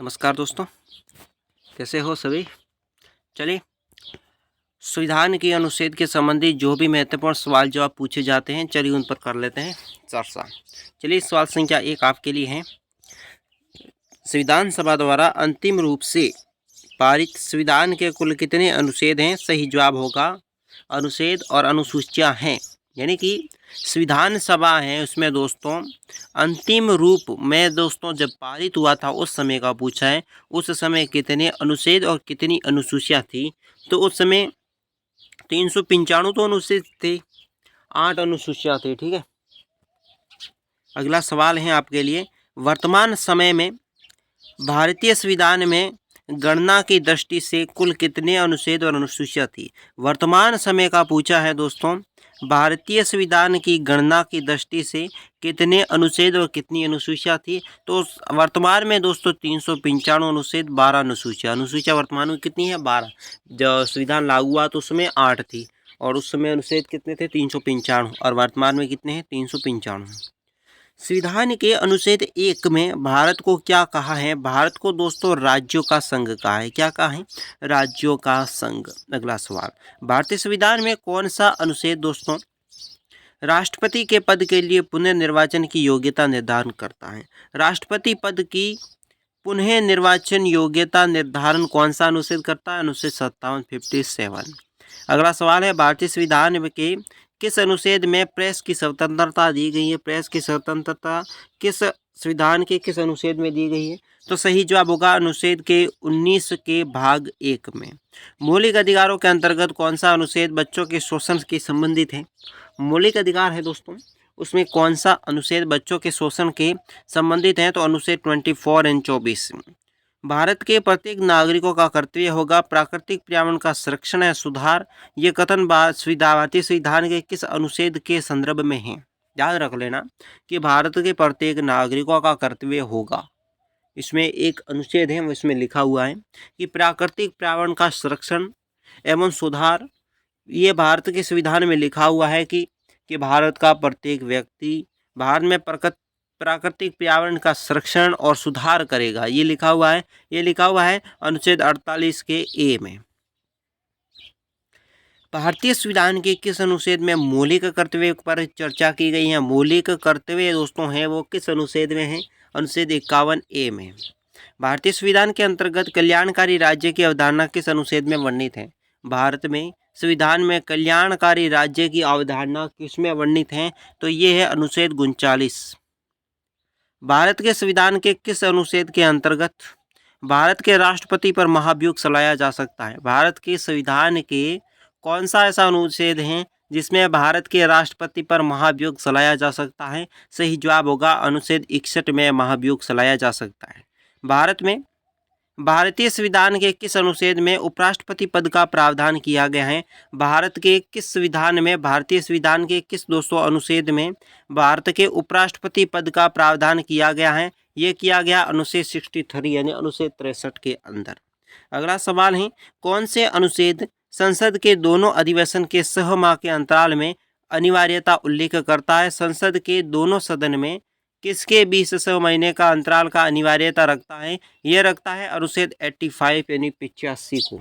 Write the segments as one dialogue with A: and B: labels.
A: नमस्कार दोस्तों, कैसे हो सभी। चलिए, संविधान के अनुच्छेद के संबंधित जो भी महत्वपूर्ण सवाल जवाब पूछे जाते हैं, चलिए उन पर कर लेते हैं चर्चा। चलिए, सवाल संख्या 1 आपके लिए है। संविधान सभा द्वारा अंतिम रूप से पारित संविधान के कुल कितने अनुच्छेद हैं? सही जवाब होगा अनुच्छेद और अनुसूचियां हैं। यानी कि संविधान सभा है उसमें दोस्तों अंतिम रूप में दोस्तों जब पारित हुआ था उस समय का पूछा है। उस समय कितने अनुच्छेद और कितनी अनुसूचियां थी? तो उस समय 395 तो अनुच्छेद थे, 8 अनुसूचियां थी। ठीक है, अगला सवाल है आपके लिए। वर्तमान समय में भारतीय संविधान में गणना की दृष्टि से कुल कितने अनुच्छेद और अनुसूचियां थी? वर्तमान समय का पूछा है दोस्तों, भारतीय संविधान की गणना की दृष्टि से कितने अनुच्छेद और कितनी अनुसूचियां थी? तो वर्तमान में दोस्तों 395 अनुच्छेद, 12 अनुसूचियां। अनुसूचियां वर्तमान में कितनी है? 12। जब संविधान लागू हुआ तो उसमें 8 थी और उस समय अनुच्छेद कितने थे? 395। और वर्तमान में कितने हैं? 395। संविधान के अनुच्छेद 1 में भारत को क्या कहा है? भारत को दोस्तों राज्यों का संघ कहा है। क्या कहा है? राज्यों का संघ। अगला सवाल, भारतीय संविधान में कौन सा अनुच्छेद दोस्तों राष्ट्रपति के पद के लिए पुनर्निर्वाचन की योग्यता निर्धारण करता है? राष्ट्रपति पद की पुनः निर्वाचन योग्यता निर्धारण कौन सा अनुच्छेद करता है? अनुच्छेद 57, 57। अगला सवाल है, भारतीय संविधान के किस अनुच्छेद में प्रेस की स्वतंत्रता दी गई है? प्रेस की स्वतंत्रता किस संविधान के किस अनुच्छेद में दी गई है? तो सही जवाब होगा अनुच्छेद के 19 के भाग 1 में। मौलिक अधिकारों के अंतर्गत कौन सा अनुच्छेद बच्चों के शोषण के संबंधित है? मौलिक अधिकार है दोस्तों, उसमें कौन सा अनुच्छेद बच्चों के शोषण के संबंधित है? तो अनुच्छेद 24 और 24। भारत के प्रत्येक नागरिकों का कर्तव्य होगा प्राकृतिक पर्यावरण का संरक्षण है सुधार। ये कथन भारतीय संविधान के किस अनुच्छेद के संदर्भ में है? याद रख लेना कि भारत के प्रत्येक नागरिकों का कर्तव्य होगा, इसमें एक अनुच्छेद है इसमें लिखा हुआ है कि प्राकृतिक पर्यावरण का संरक्षण एवं सुधार। ये भारत के संविधान में लिखा हुआ है कि भारत का प्रत्येक व्यक्ति भारत में प्राकृतिक पर्यावरण का संरक्षण और सुधार करेगा। ये लिखा हुआ है अनुच्छेद 48 के ए में। भारतीय संविधान के किस अनुच्छेद में मौलिक कर्तव्य पर चर्चा की गई है? मौलिक कर्तव्य दोस्तों है वो किस अनुच्छेद में है? अनुच्छेद 51 ए में। भारतीय संविधान के अंतर्गत कल्याणकारी राज्य की अवधारणा किस अनुच्छेद में वर्णित है? भारत में संविधान में कल्याणकारी राज्य की अवधारणा किसमें वर्णित है? तो ये है अनुच्छेद 39। भारत के संविधान के किस अनुच्छेद के अंतर्गत भारत के राष्ट्रपति पर महाभियोग चलाया जा सकता है? भारत के संविधान के कौन सा ऐसा अनुच्छेद है जिसमें भारत के राष्ट्रपति पर महाभियोग चलाया जा सकता है? सही जवाब होगा अनुच्छेद 61 में महाभियोग चलाया जा सकता है। भारत में भारतीय संविधान के किस अनुच्छेद में उपराष्ट्रपति पद का प्रावधान किया गया है? भारत के किस संविधान में भारतीय संविधान के किस 200 अनुच्छेद में भारत के उपराष्ट्रपति पद का प्रावधान किया गया है? ये किया गया अनुच्छेद 63 यानी अनुच्छेद 63 के अंदर। अगला सवाल है, कौन से अनुच्छेद संसद के दोनों अधिवेशन के 6 माह के अंतराल में अनिवार्यता उल्लेख करता है? संसद के दोनों सदन में किसके 20 महीने का अंतराल का अनिवार्यता रखता है? यह रखता है अनुच्छेद 85 यानी 85 को।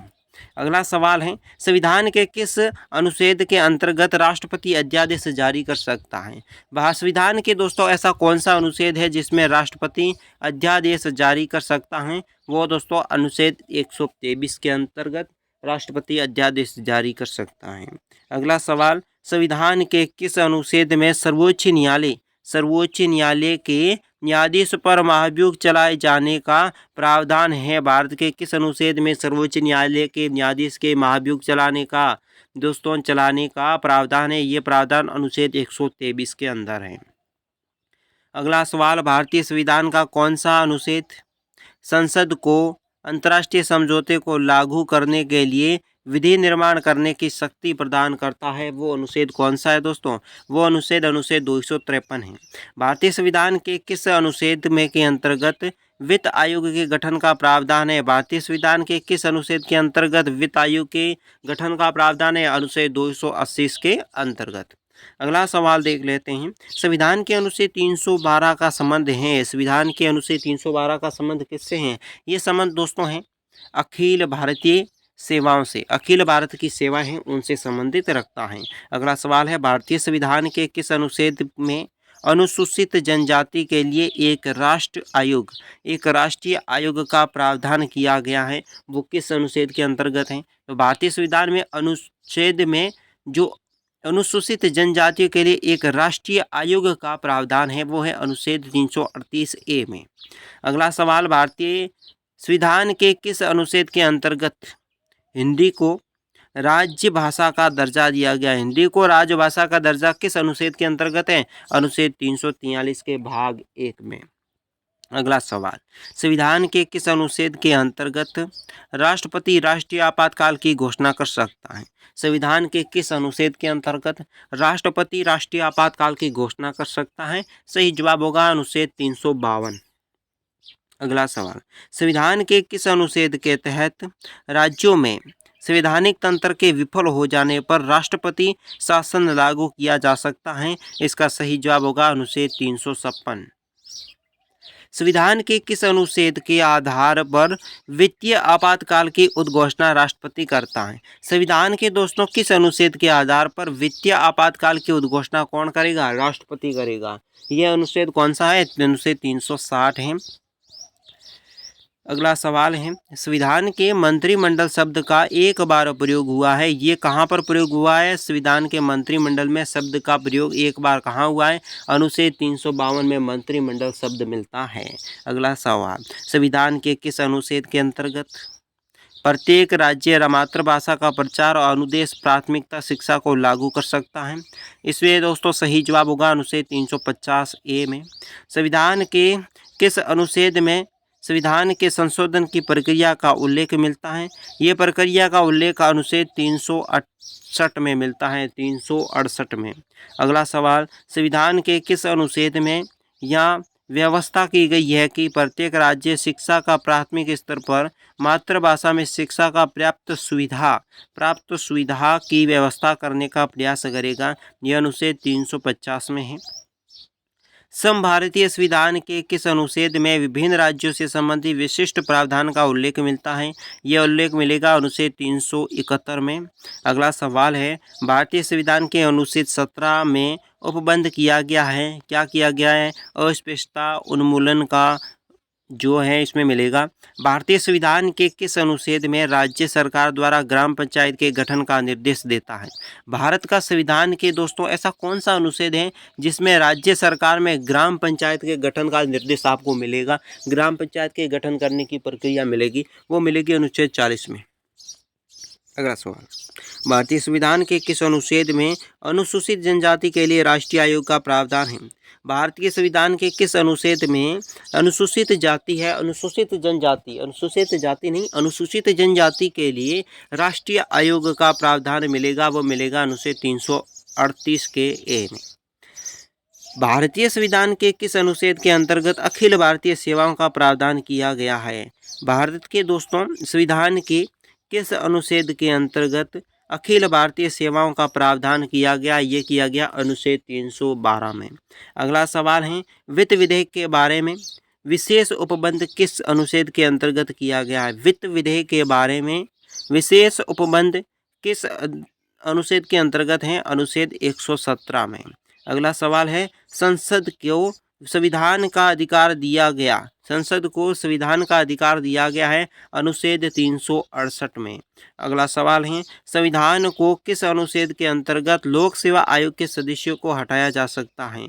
A: अगला सवाल है, संविधान के किस अनुच्छेद के अंतर्गत राष्ट्रपति अध्यादेश जारी कर सकता है? संविधान के दोस्तों ऐसा कौन सा अनुच्छेद है जिसमें राष्ट्रपति अध्यादेश जारी कर सकता है? वो दोस्तों अनुच्छेद 123 के अंतर्गत राष्ट्रपति अध्यादेश जारी कर सकता है। अगला सवाल, संविधान के किस अनुच्छेद में सर्वोच्च न्यायालय के न्यायाधीश पर महाभियोग चलाए जाने का प्रावधान है? भारत के किस अनुच्छेद में सर्वोच्च न्यायालय के न्यायाधीश के महाभियोग चलाने का प्रावधान है? ये प्रावधान अनुच्छेद 123 के अंदर है। अगला सवाल, भारतीय संविधान का कौन सा अनुच्छेद संसद को अंतर्राष्ट्रीय समझौते को लागू करने के लिए विधि निर्माण करने की शक्ति प्रदान करता है? वो अनुच्छेद कौन सा है दोस्तों? वो अनुच्छेद 253 है। भारतीय संविधान के किस अनुच्छेद में के अंतर्गत वित्त आयोग के गठन का प्रावधान है? भारतीय संविधान के किस अनुच्छेद के अंतर्गत वित्त आयोग के गठन का प्रावधान है? अनुच्छेद 280 के अंतर्गत। अगला सवाल देख लेते हैं। संविधान के अनुच्छेद 312 का संबंध है, संविधान के अनुच्छेद 312 का संबंध किससे है? ये संबंध दोस्तों है अखिल भारतीय सेवाओं से, अखिल भारत की सेवा है उनसे संबंधित रखता है। अगला सवाल है, भारतीय संविधान के किस अनुच्छेद में अनुसूचित जनजाति के लिए एक राष्ट्रीय आयोग का प्रावधान किया गया है? वो किस अनुच्छेद के अंतर्गत है? तो भारतीय संविधान में अनुच्छेद में जो अनुसूचित जनजातियों के लिए एक राष्ट्रीय आयोग का प्रावधान है वो है अनुच्छेद 338 ए में। अगला सवाल, भारतीय संविधान के किस अनुच्छेद के अंतर्गत हिंदी को राज्य भाषा का दर्जा दिया गया? हिंदी को राजभाषा का दर्जा किस अनुच्छेद के अंतर्गत है? अनुच्छेद 343 के भाग 1 में। अगला सवाल, संविधान के किस अनुच्छेद के अंतर्गत राष्ट्रपति राष्ट्रीय आपातकाल की घोषणा कर सकता है? संविधान के किस अनुच्छेद के अंतर्गत राष्ट्रपति राष्ट्रीय आपातकाल की घोषणा कर सकता है? सही जवाब होगा अनुच्छेद 352। अगला सवाल, संविधान के किस अनुच्छेद के तहत राज्यों में संवैधानिक तंत्र के विफल हो जाने पर राष्ट्रपति शासन लागू किया जा सकता है? इसका सही जवाब होगा अनुच्छेद 356। संविधान के किस अनुच्छेद के आधार पर वित्तीय आपातकाल की उद्घोषणा राष्ट्रपति करता है? संविधान के दोस्तों किस अनुच्छेद के आधार पर वित्तीय आपातकाल की उद्घोषणा कौन करेगा? राष्ट्रपति करेगा। यह अनुच्छेद कौन सा है? अनुच्छेद 360 है। अगला सवाल है, संविधान के मंत्रिमंडल शब्द का एक बार प्रयोग हुआ है, ये कहाँ पर प्रयोग हुआ है? संविधान के मंत्रिमंडल में शब्द का प्रयोग एक बार कहाँ हुआ है? अनुच्छेद 352 में मंत्रिमंडल शब्द मिलता है। अगला सवाल, संविधान के किस अनुच्छेद के अंतर्गत प्रत्येक राज्य मातृभाषा का प्रचार और अनुदेश प्राथमिकता शिक्षा को लागू कर सकता है? इसमें दोस्तों सही जवाब होगा अनुच्छेद 350 ए में। संविधान के किस अनुच्छेद में संविधान के संशोधन की प्रक्रिया का उल्लेख मिलता है? ये प्रक्रिया का उल्लेख अनुच्छेद 368 में मिलता है, 368 में। अगला सवाल, संविधान के किस अनुच्छेद में यह व्यवस्था की गई है कि प्रत्येक राज्य शिक्षा का प्राथमिक स्तर पर मातृभाषा में शिक्षा का प्राप्त सुविधा की व्यवस्था करने का प्रयास करेगा? यह अनुच्छेद 350 में है। समभारतीय संविधान के किस अनुच्छेद में विभिन्न राज्यों से संबंधित विशिष्ट प्रावधान का उल्लेख मिलता है? यह उल्लेख मिलेगा अनुच्छेद 371 में। अगला सवाल है, भारतीय संविधान के अनुच्छेद 17 में उपबंध किया गया है, क्या किया गया है? अस्पष्टता उन्मूलन का जो है इसमें मिलेगा। भारतीय संविधान के किस अनुच्छेद में राज्य सरकार द्वारा ग्राम पंचायत के गठन का निर्देश देता है? भारत का संविधान के दोस्तों ऐसा कौन सा अनुच्छेद है जिसमें राज्य सरकार में ग्राम पंचायत के गठन का निर्देश आपको मिलेगा? ग्राम पंचायत के गठन करने की प्रक्रिया मिलेगी, वो मिलेगी अनुच्छेद 40 में। अगला सवाल, भारतीय संविधान के किस अनुच्छेद में अनुसूचित जनजाति के लिए राष्ट्रीय आयोग का प्रावधान है? भारतीय संविधान के किस अनुच्छेद में अनुसूचित जाति है, अनुसूचित जनजाति के लिए राष्ट्रीय आयोग का प्रावधान मिलेगा? वो मिलेगा अनुच्छेद 338 के ए में। भारतीय संविधान के किस अनुच्छेद के अंतर्गत अखिल भारतीय सेवाओं का प्रावधान किया गया है? भारत के दोस्तों संविधान के किस अनुच्छेद के अंतर्गत अखिल भारतीय सेवाओं का प्रावधान किया गया? ये किया गया अनुच्छेद 312 में। अगला सवाल है, वित्त विधेयक के बारे में विशेष उपबंध किस अनुच्छेद के अंतर्गत किया गया है? वित्त विधेयक के बारे में विशेष उपबंध किस अनुच्छेद के अंतर्गत है? अनुच्छेद 117 में। अगला सवाल है, संसद को संविधान का अधिकार दिया गया है अनुच्छेद 368 में। अगला सवाल है, संविधान को किस अनुच्छेद के अंतर्गत लोक सेवा आयोग के सदस्यों को हटाया जा सकता है?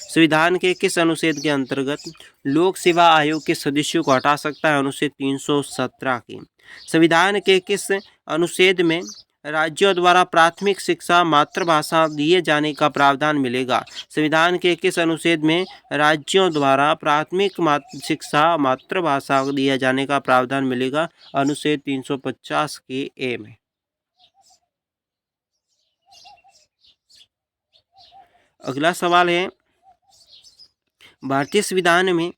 A: संविधान के किस अनुच्छेद के अंतर्गत लोक सेवा आयोग के सदस्यों को हटा सकता है? अनुच्छेद 317 की। संविधान के किस अनुच्छेद में राज्यों द्वारा प्राथमिक शिक्षा मातृभाषा दिए जाने का प्रावधान मिलेगा? संविधान के किस अनुच्छेद में राज्यों द्वारा प्राथमिक शिक्षा मातृभाषा दिए जाने का प्रावधान मिलेगा? अनुच्छेद 350 के ए में। अगला सवाल है, भारतीय संविधान में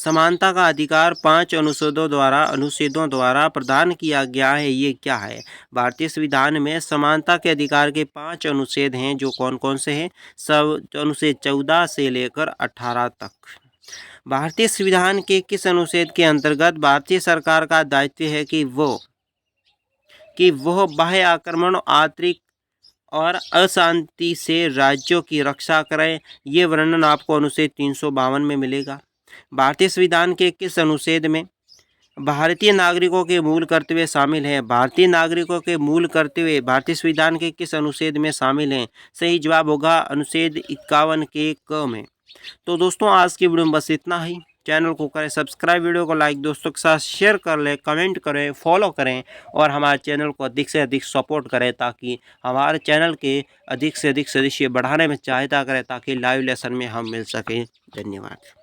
A: समानता का अधिकार 5 अनुच्छेदों द्वारा प्रदान किया गया है, ये क्या है? भारतीय संविधान में समानता के अधिकार के 5 अनुच्छेद हैं, जो कौन कौन से हैं? सब अनुच्छेद 14 से लेकर 18 तक। भारतीय संविधान के किस अनुच्छेद के अंतर्गत भारतीय सरकार का दायित्व है कि वह बाह्य आक्रमण, आंतरिक और अशांति से राज्यों की रक्षा करें? ये वर्णन आपको अनुच्छेद 352 में मिलेगा। भारतीय संविधान के किस अनुच्छेद में भारतीय नागरिकों के मूल कर्तव्य शामिल हैं? भारतीय नागरिकों के मूल कर्तव्य भारतीय संविधान के किस अनुच्छेद में शामिल हैं? सही जवाब होगा अनुच्छेद 51 के क में। तो दोस्तों आज की वीडियो में बस इतना ही। चैनल को करें सब्सक्राइब, वीडियो को लाइक, दोस्तों के साथ शेयर कर लें, कमेंट करें, फॉलो करें और हमारे चैनल को अधिक से अधिक सपोर्ट करें, ताकि हमारे चैनल के अधिक से अधिक सदस्य बढ़ाने में सहायता करें, ताकि लाइव लेसन में हम मिल सकें। धन्यवाद।